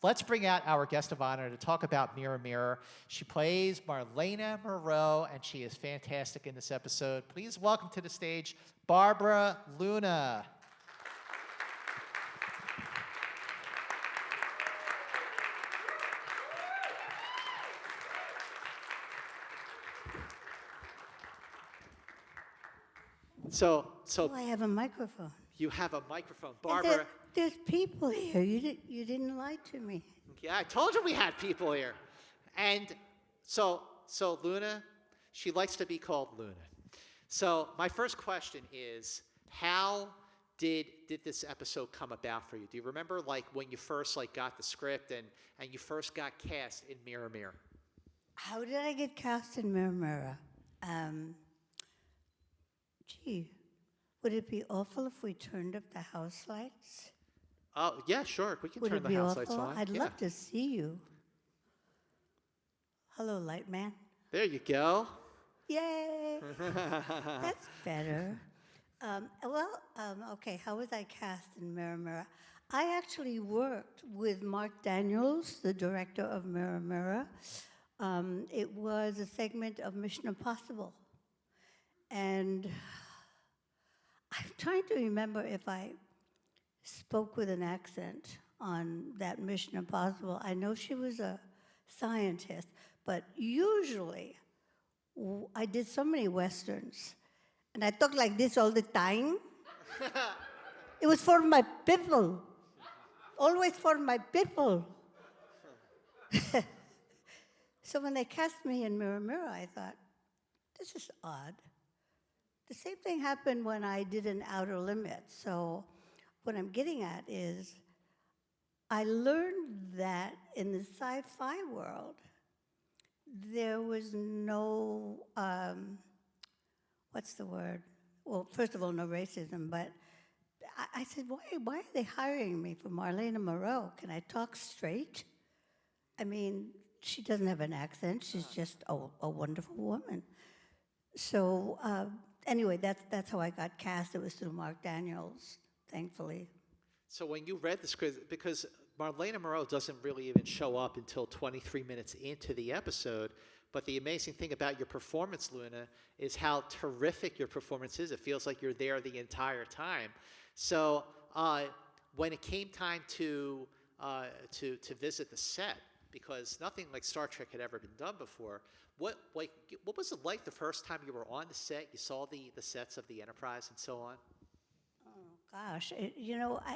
Let's bring out our guest of honor to talk about Mirror Mirror. She plays Marlena Moreau, and she is fantastic in this episode. Please welcome to the stage, BarBara Luna. So Oh, I have a microphone. you have a microphone, And BarBara. there's people here. You didn't lie to me. Yeah, I told you we had people here. And so Luna, she likes to be called Luna. So my first question is, how did this episode come about for you? Do you remember like when you first like got the script and you first got cast in Mirror Mirror? How did I get cast in Mirror Mirror? Gee, would it be awful if we turned up the house lights? Oh, yeah, sure. We can Would turn it the be house awful? lights on. I'd Yeah. love to see you. Hello, light man. There you go. Yay! That's better. Okay, how was I cast in Mirror Mirror? I actually worked with Mark Daniels, the director of Mirror Mirror. It was a segment of Mission Impossible. And I'm trying to remember if I spoke with an accent on that Mission Impossible. I know she was a scientist, but usually I did so many Westerns, and I talk like this all the time. It was for my people, always for my people. So when they cast me in Mirror Mirror, I thought, this is odd. The same thing happened when I did an Outer Limits. So what I'm getting at is I learned that in the sci-fi world, there was no, what's the word? Well, first of all, no racism, but I said, why are they hiring me for Marlena Moreau? Can I talk straight? I mean, she doesn't have an accent. She's just a wonderful woman. So anyway, that's how I got cast. It was through Mark Daniels, thankfully. So when you read the script, because Marlena Moreau doesn't really even show up until 23 minutes into the episode, but the amazing thing about your performance, Luna, is how terrific your performance is. It feels like you're there the entire time. So when it came time to visit the set, because nothing like Star Trek had ever been done before, what was it like the first time you were on the set? You saw the sets of the Enterprise and so on? Gosh,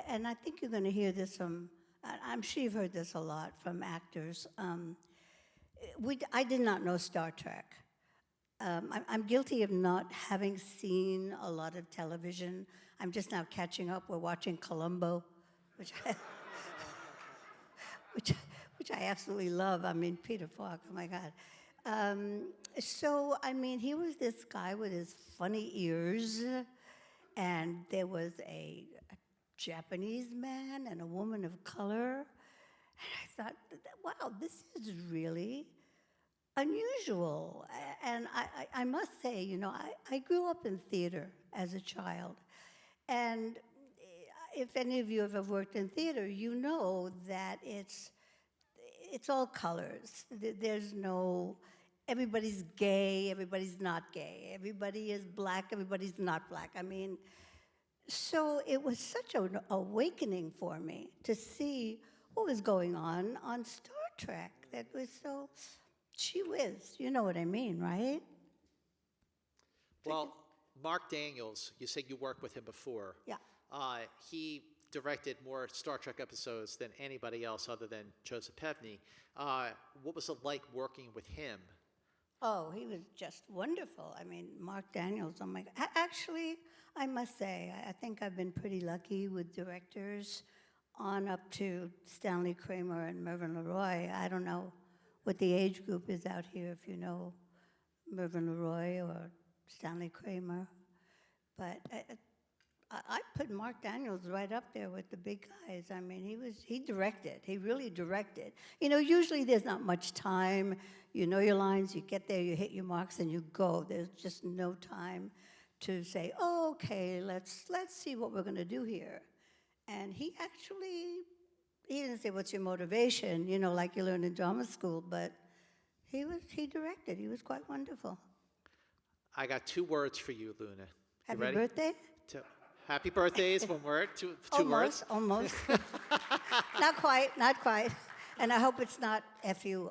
and I think you're going to hear this from, I'm sure you've heard this a lot from actors. I did not know Star Trek. I'm guilty of not having seen a lot of television. I'm just now catching up. We're watching Columbo, which I absolutely love. I mean, Peter Falk, oh my God. So, I mean, he was this guy with his funny ears, and there was a Japanese man and a woman of color. And I thought, wow, this is really unusual. And I must say, I grew up in theater as a child. And if any of you have ever worked in theater, you know that it's all colors. There's no, everybody's gay, everybody's not gay. Everybody is black, everybody's not black. I mean, so it was such an awakening for me to see what was going on Star Trek. That was so, gee whiz, you know what I mean, right? Well, Mark Daniels, you said you worked with him before. Yeah. He directed more Star Trek episodes than anybody else other than Joseph Pevney. What was it like working with him? Oh, he was just wonderful. I mean, Mark Daniels, oh my God. Actually, I must say, I think I've been pretty lucky with directors on up to Stanley Kramer and Mervyn LeRoy. I don't know what the age group is out here, if you know Mervyn LeRoy or Stanley Kramer. But I put Mark Daniels right up there with the big guys. I mean, he directed. He really directed. Usually there's not much time. You know your lines, you get there, you hit your marks, and you go. There's just no time to say, okay, let's see what we're going to do here. And he actually he didn't say, what's your motivation, like you learn in drama school, but he directed. He was quite wonderful. I got 2 words for you, Luna. You Happy ready? birthday? Happy birthday is 1 word, two words. Almost. Not quite. And I hope it's not F-U.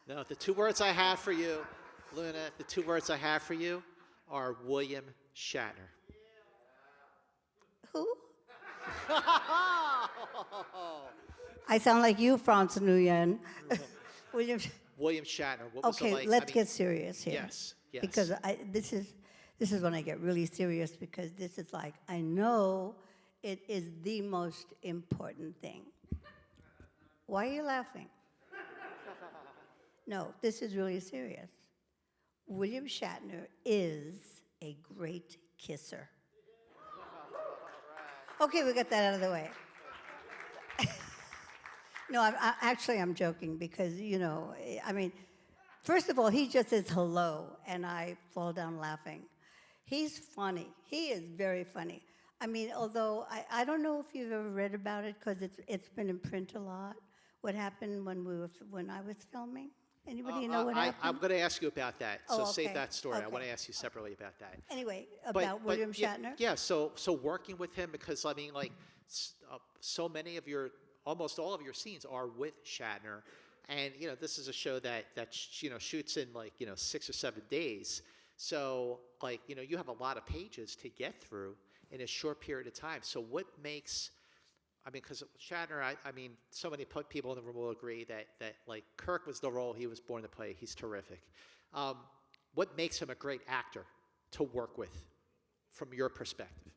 No, the 2 words I have for you, Luna, the 2 words I have for you are William Shatner. Who? I sound like you, France Nguyen. William. William Shatner. What was Okay, it like? let's get serious here. Yes. Because this is when I get really serious, because this is like, I know it is the most important thing. Why are you laughing? No, this is really serious. William Shatner is a great kisser. Okay, we got that out of the way. No, I'm joking because, first of all, he just says hello, and I fall down laughing. He's funny. He is very funny. Although I don't know if you've ever read about it, because it's been in print a lot, what happened when I was filming. Anybody know what happened? I'm going to ask you about that, so okay. save that story. Okay. I want to ask you separately about that. Anyway, about William Shatner? Yeah, so working with him, because, so many of almost all of your scenes are with Shatner. And, this is a show that shoots in 6 or 7 days. So, you have a lot of pages to get through in a short period of time. So what makes, because Shatner, so many people in the room will agree that Kirk was the role he was born to play. He's terrific. What makes him a great actor to work with from your perspective?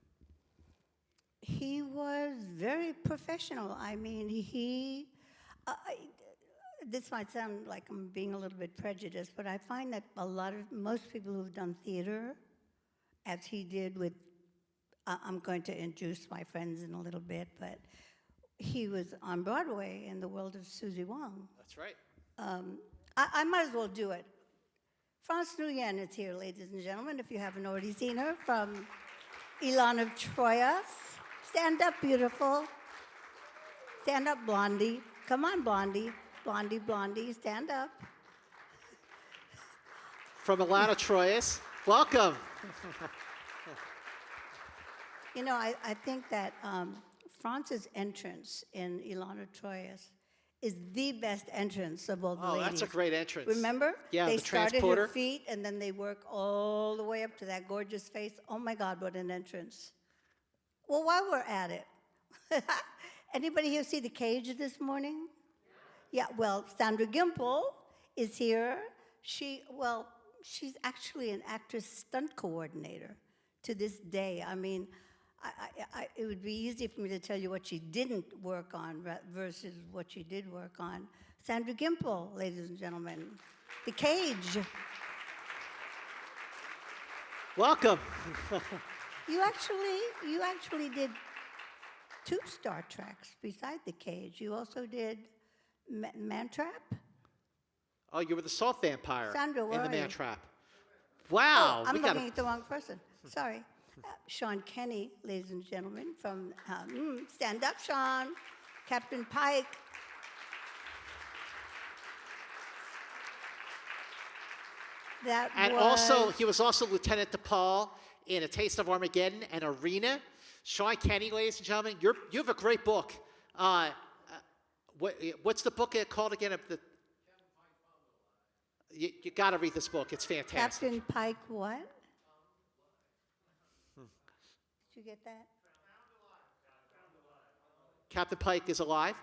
He was very professional. This might sound like I'm being a little bit prejudiced, but I find that most people who've done theater, as he did with, I'm going to introduce my friends in a little bit, but he was on Broadway in the world of Susie Wong. That's right. I might as well do it. France Nguyen is here, ladies and gentlemen, if you haven't already seen her, from Elan of Troyes. Stand up, beautiful. Stand up, Blondie. Come on, Blondie. Blondie, stand up. From Atlanta, Troyes, welcome. I think that France's entrance in Ilana Troyes is the best entrance of all the ladies. Oh, that's a great entrance. Remember? Yeah, they the started transporter. her feet, and then they work all the way up to that gorgeous face. Oh, my God, what an entrance. Well, while we're at it, anybody here see The Cage this morning? Yeah, well, Sandra Gimple is here. She's actually an actress stunt coordinator to this day. It would be easy for me to tell you what she didn't work on versus what she did work on. Sandra Gimple, ladies and gentlemen. The Cage. Welcome. You actually did 2 Star Treks beside The Cage. You also did Man-Trap? Oh, you were the salt vampire Sandra, where in the are you? Man-Trap. Wow. Oh, I'm looking at the wrong person. Sorry. Sean Kenny, ladies and gentlemen, from stand up, Sean. Captain Pike. He was also Lieutenant DePaul in A Taste of Armageddon and Arena. Sean Kenny, ladies and gentlemen, you have a great book. What's the book called again? You got to read this book. It's fantastic. Captain Pike what? Did you get that? Captain Pike is alive?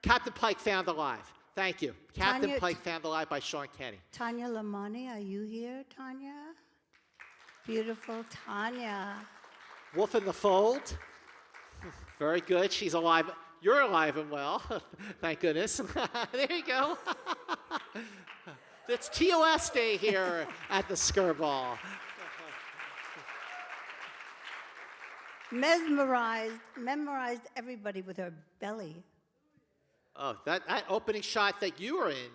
Captain Pike Found Alive. Thank you. Captain Pike Found Alive by Sean Kenny. Tanya Lamani, are you here, Tanya? Beautiful Tanya. Wolf in the Fold. Very good. She's alive. You're alive and well. Thank goodness. There you go. It's TOS Day here at the Skirball. Memorized everybody with her belly. Oh, that opening shot that you were in,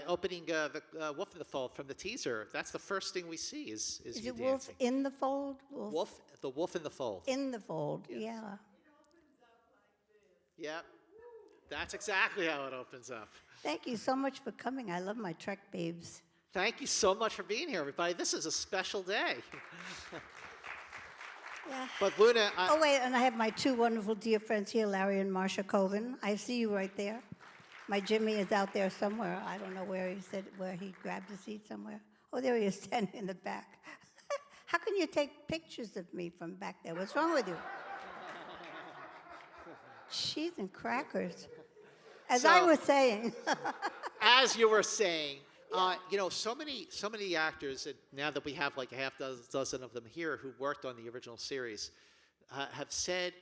opening the Wolf in the Fold from the teaser. That's the first thing we see is you it dancing. Wolf in the Fold? The Wolf in the Fold. In the Fold, yes. Yeah. Yep. That's exactly how it opens up. Thank you so much for coming. I love my Trek babes. Thank you so much for being here, everybody. This is a special day. Yeah. But Luna, Oh, wait, and I have my two wonderful dear friends here, Larry and Marcia Colvin. I see you right there. My Jimmy is out there somewhere. I don't know where he grabbed a seat somewhere. Oh, there he is standing in the back. How can you take pictures of me from back there? What's wrong with you? Cheese and crackers. As I was saying. as you were saying, so many actors, and now that we have like a half dozen of them here who worked on the original series, have said,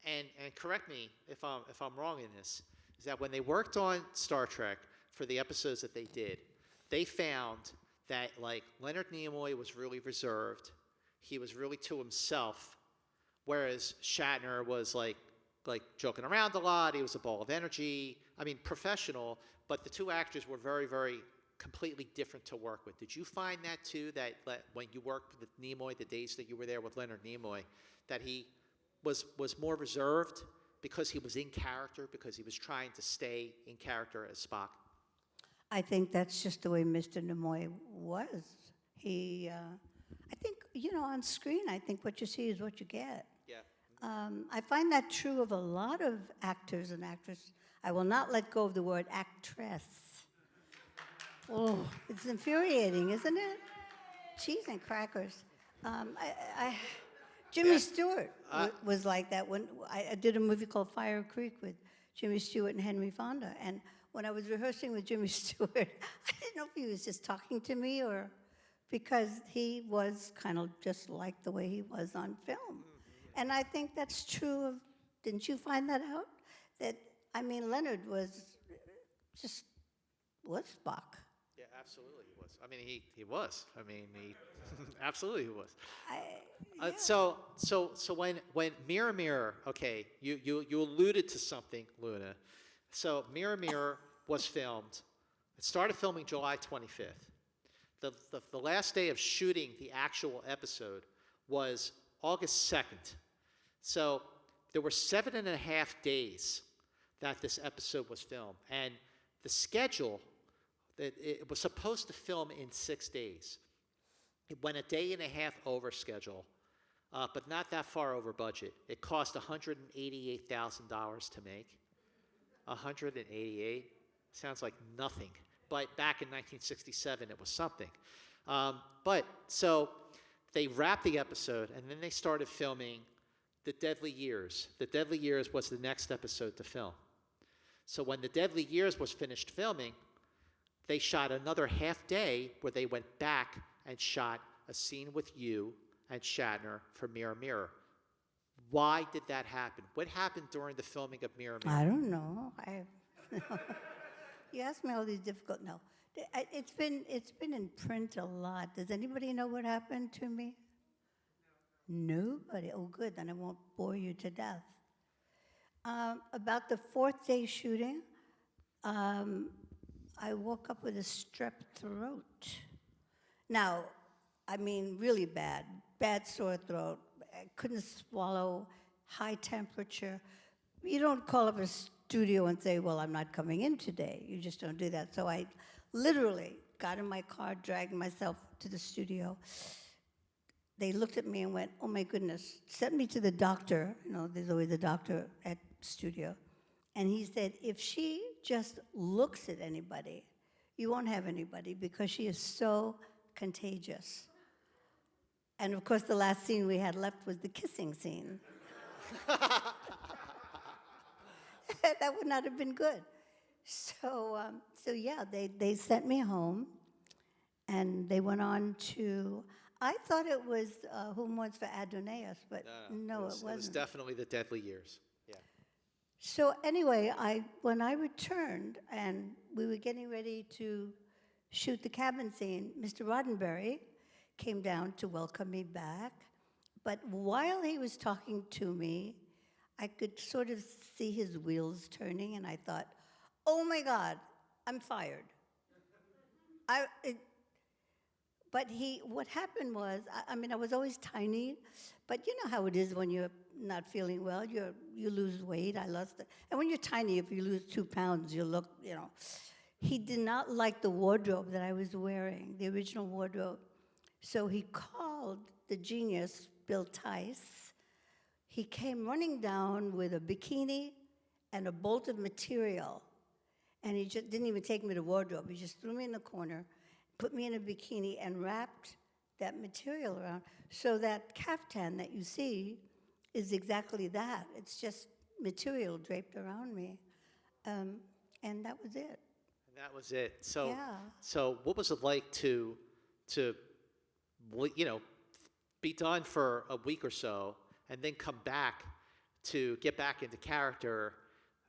and correct me if I'm wrong in this, is that when they worked on Star Trek for the episodes that they did, they found that like Leonard Nimoy was really reserved, he was really to himself, whereas Shatner was like joking around a lot. He was a ball of energy. I mean, professional, but the two actors were very, very completely different to work with. Did you find that too, that when you worked with Nimoy, the days that you were there with Leonard Nimoy, that he was more reserved because he was in character, because he was trying to stay in character as Spock? I think that's just the way Mr. Nimoy was. He, I think, on screen, I think what you see is what you get. Yeah. I find that true of a lot of actors and actresses. I will not let go of the word actress. Oh, it's infuriating, isn't it? Cheese and crackers. Jimmy Stewart was like that when I did a movie called Fire Creek with Jimmy Stewart and Henry Fonda. And when I was rehearsing with Jimmy Stewart, I didn't know if he was just talking to me or because he was kind of just like the way he was on film. And I think that's true of, didn't you find that out? Leonard was Spock. Yeah, absolutely he was. I mean, he was. I mean, absolutely he was. Yeah. So when Mirror Mirror, okay, you alluded to something, Luna. So Mirror Mirror was filmed. It started filming July 25th. The last day of shooting the actual episode was August 2nd. So there were 7.5 days that this episode was filmed. And the schedule, it was supposed to film in 6 days. It went a day and a half over schedule, but not that far over budget. It cost $188,000 to make. 188 sounds like nothing. But back in 1967, it was something. So they wrapped the episode, and then they started filming The Deadly Years. The Deadly Years was the next episode to film. So when The Deadly Years was finished filming, they shot another half day where they went back and shot a scene with you and Shatner for Mirror Mirror. Why did that happen? What happened during the filming of Mirror Mirror? I don't know. You ask me all these difficult. No, it's been in print a lot. Does anybody know what happened to me? Nobody. Oh, good. Then I won't bore you to death. About the fourth day shooting, I woke up with a strep throat. Now, I mean, really bad sore throat. I couldn't swallow, high temperature. You don't call up a studio and say, well, I'm not coming in today. You just don't do that. So I literally got in my car, dragged myself to the studio. They looked at me and went, oh my goodness, sent me to the doctor. There's always a doctor at studio. And he said, if she just looks at anybody, you won't have anybody because she is so contagious. And of course, the last scene we had left was the kissing scene. That would not have been good. So yeah, they sent me home, and they went on to, I thought it was Who Mourns for Adonais, but no, it wasn't. It was definitely The Deadly Years. Yeah. So anyway, when I returned, and we were getting ready to shoot the cabin scene, Mr. Roddenberry came down to welcome me back. But while he was talking to me, I could sort of see his wheels turning, and I thought, oh my God, I'm fired. But what happened was, I mean, I was always tiny, but you know how it is when you're not feeling well, you lose weight. I lost it. And when you're tiny, if you lose 2 pounds, you look, you know. He did not like the wardrobe that I was wearing, the original wardrobe. So he called the genius, Bill Tice. He came running down with a bikini and a bolt of material. And he just didn't even take me to wardrobe. He just threw me in the corner, put me in a bikini, and wrapped that material around. So that caftan that you see is exactly that. It's just material draped around me. And that was it. And that was it. So, Yeah. so what was it like to, you know, be done for a week or so, and then come back to get back into character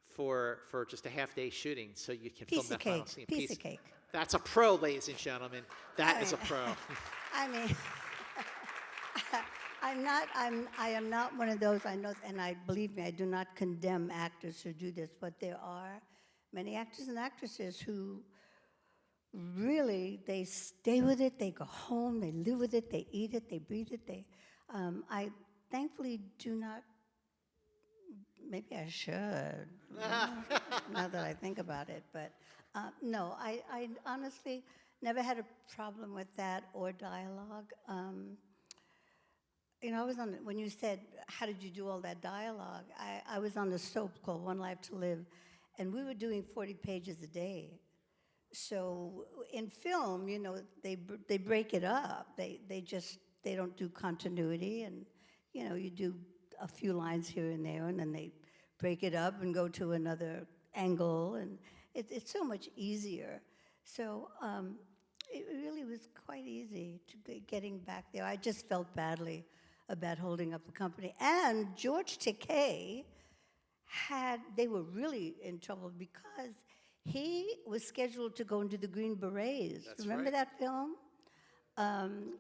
for just a half-day shooting, so you can film Piece of that final cake. scene? Piece of cake. That's a pro, ladies and gentlemen. That is a pro. I mean, I am not one of those, I know, and believe me, I do not condemn actors who do this, but there are many actors and actresses who really, they stay with it, they go home, they live with it, they eat it, they breathe it, I thankfully do not, maybe I should, now that I think about it, but no, I honestly never had a problem with that or dialogue. You know, I was on, when you said, how did you do all that dialogue? I was on a soap called One Life to Live, and we were doing 40 pages a day. So in film, you know, they break it up. They don't do continuity, and, you know, you do a few lines here and there, and then they break it up and go to another angle, and it's so much easier. So it really was quite easy to getting back there. I just felt badly about holding up the company. And George Takei they were really in trouble because he was scheduled to go into the Green Berets. That's Remember right. that film?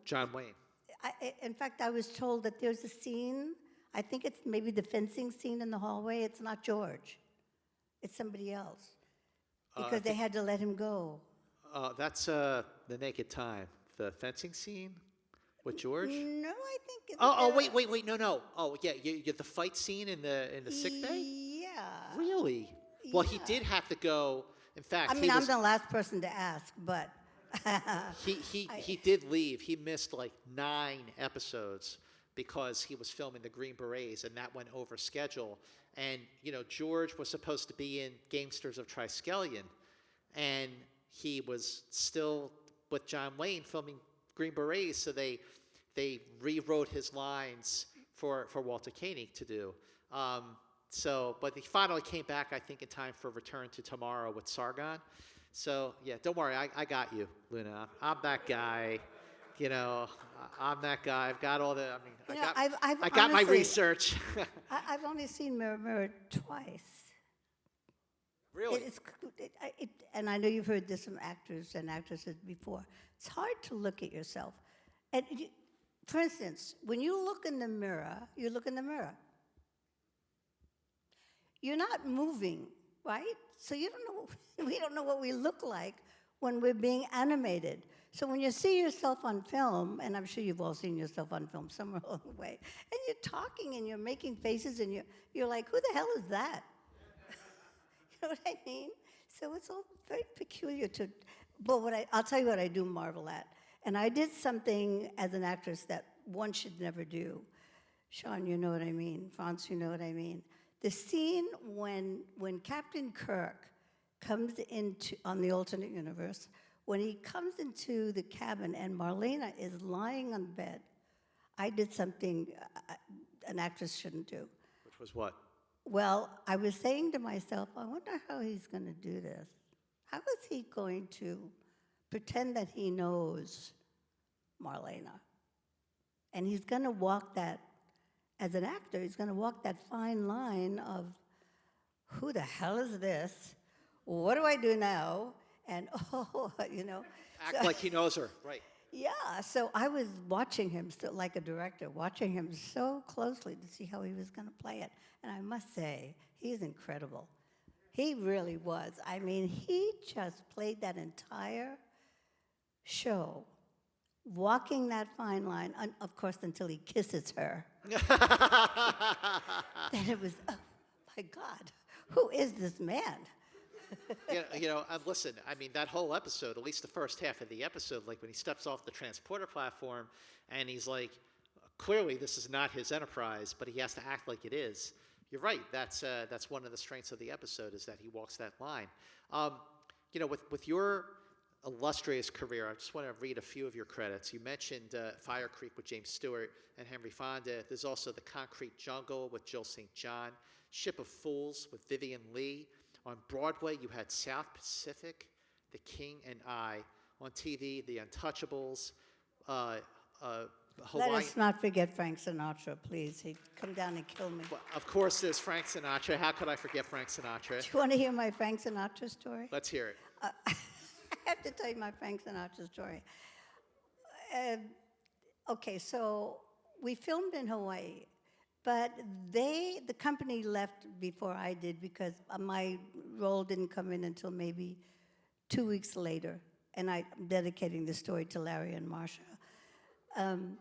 John Wayne. In fact, I was told that there's a scene, I think it's maybe the fencing scene in the hallway. It's not George. It's somebody else. Because they had to let him go. That's The Naked Time, the fencing scene with George. No, I think it's... Wait, no. Oh, yeah, you get the fight scene in the sick bay? Yeah. Really? Well, he Yeah. did have to go. In fact, I mean, I'm the last person to ask, but... he did leave. He missed like 9 episodes because he was filming the Green Berets, and that went over schedule. And, you know, George was supposed to be in Gangsters of Triskelion, and he was still with John Wayne filming Green Berets, so they rewrote his lines for Walter Koenig to do. But he finally came back, I think, in time for Return to Tomorrow with Sargon. So, yeah, don't worry, I got you, Luna. I'm that guy. You know, I'm that guy. I've got all the, I mean, I got my honestly, research. I've only seen Mirror, Mirror twice. Really? And I know you've heard this from actors and actresses before. It's hard to look at yourself. And for instance, when you look in the mirror, you look in the mirror. You're not moving, right? So you don't know, we don't know what we look like when we're being animated. So when you see yourself on film, and I'm sure you've all seen yourself on film somewhere along the way, and you're talking and you're making faces and you're like, who the hell is that? You know what I mean? So it's all very peculiar to, but I'll tell you what I do marvel at. And I did something as an actress that one should never do. Sean, you know what I mean. France, you know what I mean. The scene when Captain Kirk comes into, on the alternate universe, when he comes into the cabin and Marlena is lying on the bed, I did something an actress shouldn't do. Which was what? Well, I was saying to myself, I wonder how he's going to do this. How is he going to pretend that he knows Marlena? And he's going to walk that, as an actor, he's going to walk that fine line of, who the hell is this? What do I do now? And, you know. Act like he knows her, right. Yeah, so I was watching him, like a director, watching him so closely to see how he was going to play it. And I must say, he's incredible. He really was. I mean, he just played that entire show walking that fine line, of course, until he kisses her. Then it was, oh my God, who is this man? Listen, I mean, that whole episode, at least the first half of the episode, like when he steps off the transporter platform and he's like, clearly this is not his Enterprise, but he has to act like it is. You're right. That's one of the strengths of the episode is that he walks that line. With your illustrious career, I just want to read a few of your credits. You mentioned Fire Creek with James Stewart and Henry Fonda. There's also The Concrete Jungle with Jill St. John, Ship of Fools with Vivian Leigh. On Broadway, you had South Pacific, The King and I. On TV, The Untouchables, Hawaii. Let us not forget Frank Sinatra, please. He'd come down and kill me. Well, of course, there's Frank Sinatra. How could I forget Frank Sinatra? Do you want to hear my Frank Sinatra story? Let's hear it. I have to tell you my Frank Sinatra story. Okay, so we filmed in Hawaii, but the company left before I did because my role didn't come in until maybe 2 weeks later, and I'm dedicating the story to Larry and Marsha. I'm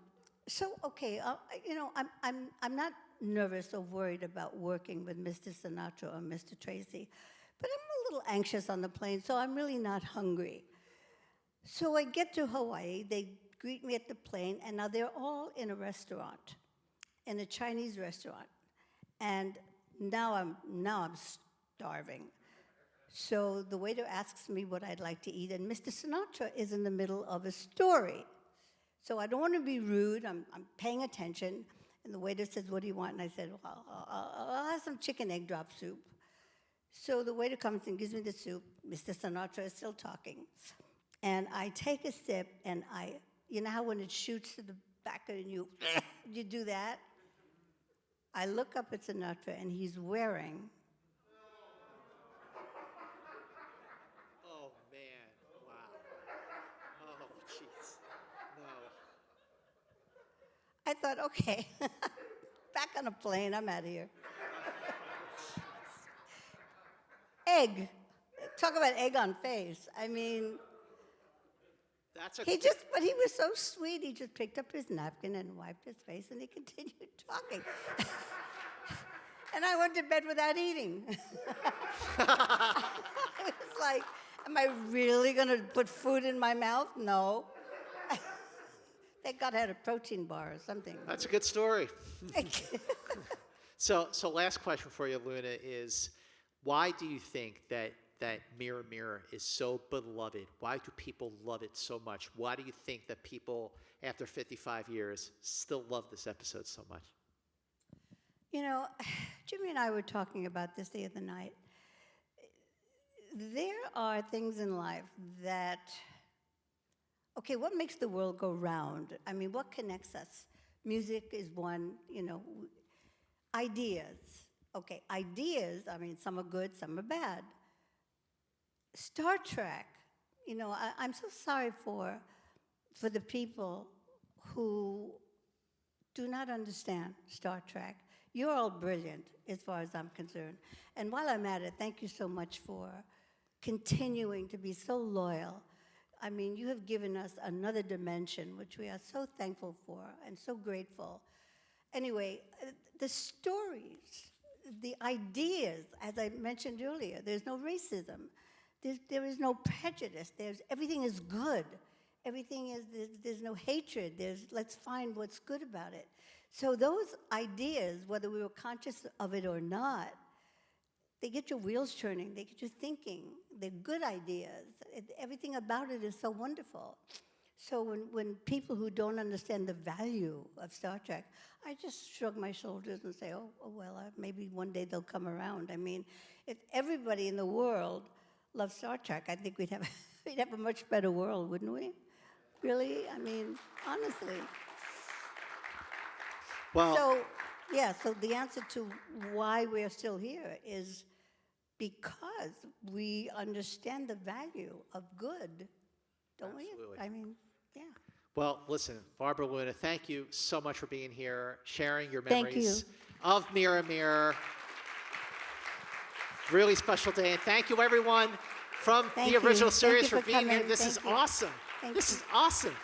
not nervous or worried about working with Mr. Sinatra or Mr. Tracy, but I'm a little anxious on the plane, so I'm really not hungry. So I get to Hawaii, they greet me at the plane, and now they're all in a restaurant, in a Chinese restaurant, and now I'm starving. So the waiter asks me what I'd like to eat, and Mr. Sinatra is in the middle of a story. So I don't want to be rude. I'm paying attention. And the waiter says, what do you want? And I said, well, I'll have some chicken egg drop soup. So the waiter comes and gives me the soup. Mr. Sinatra is still talking. And I take a sip, and you know how when it shoots to the back of you, you do that? I look up at Sinatra, and he's wearing I thought, okay, back on a plane, I'm out of here. Egg. Talk about egg on face. I mean, but he was so sweet. He just picked up his napkin and wiped his face, and he continued talking. And I went to bed without eating. I was like, am I really going to put food in my mouth? No. Thank God I had a protein bar or something. That's a good story. So last question for you, Luna, is why do you think that Mirror, Mirror is so beloved? Why do people love it so much? Why do you think that people, after 55 years, still love this episode so much? You know, Jimmy and I were talking about this the other night. There are things in life that... Okay, what makes the world go round? I mean, what connects us? Music is one, ideas. Okay, ideas, I mean, some are good, some are bad. Star Trek, I'm so sorry for the people who do not understand Star Trek. You're all brilliant, as far as I'm concerned. And while I'm at it, thank you so much for continuing to be so loyal. I mean, you have given us another dimension, which we are so thankful for and so grateful. Anyway, the stories, the ideas, as I mentioned earlier, there's no racism. There is no prejudice. Everything is good. There's no hatred. Let's find what's good about it. So those ideas, whether we were conscious of it or not, they get your wheels turning, they get you thinking. They're good ideas. Everything about it is so wonderful. So when people who don't understand the value of Star Trek, I just shrug my shoulders and say, maybe one day they'll come around. I mean, if everybody in the world loved Star Trek, I think we'd have a much better world, wouldn't we? Really? I mean, honestly. Well, so the answer to why we're still here is because we understand the value of good, don't absolutely. We? I mean, yeah. Well, listen, BarBara, Luna, thank you so much for being here, sharing your memories Thank you. of Mirror, Mirror. Really special day. And thank you, everyone, from the original series for being here. This is awesome. This is awesome.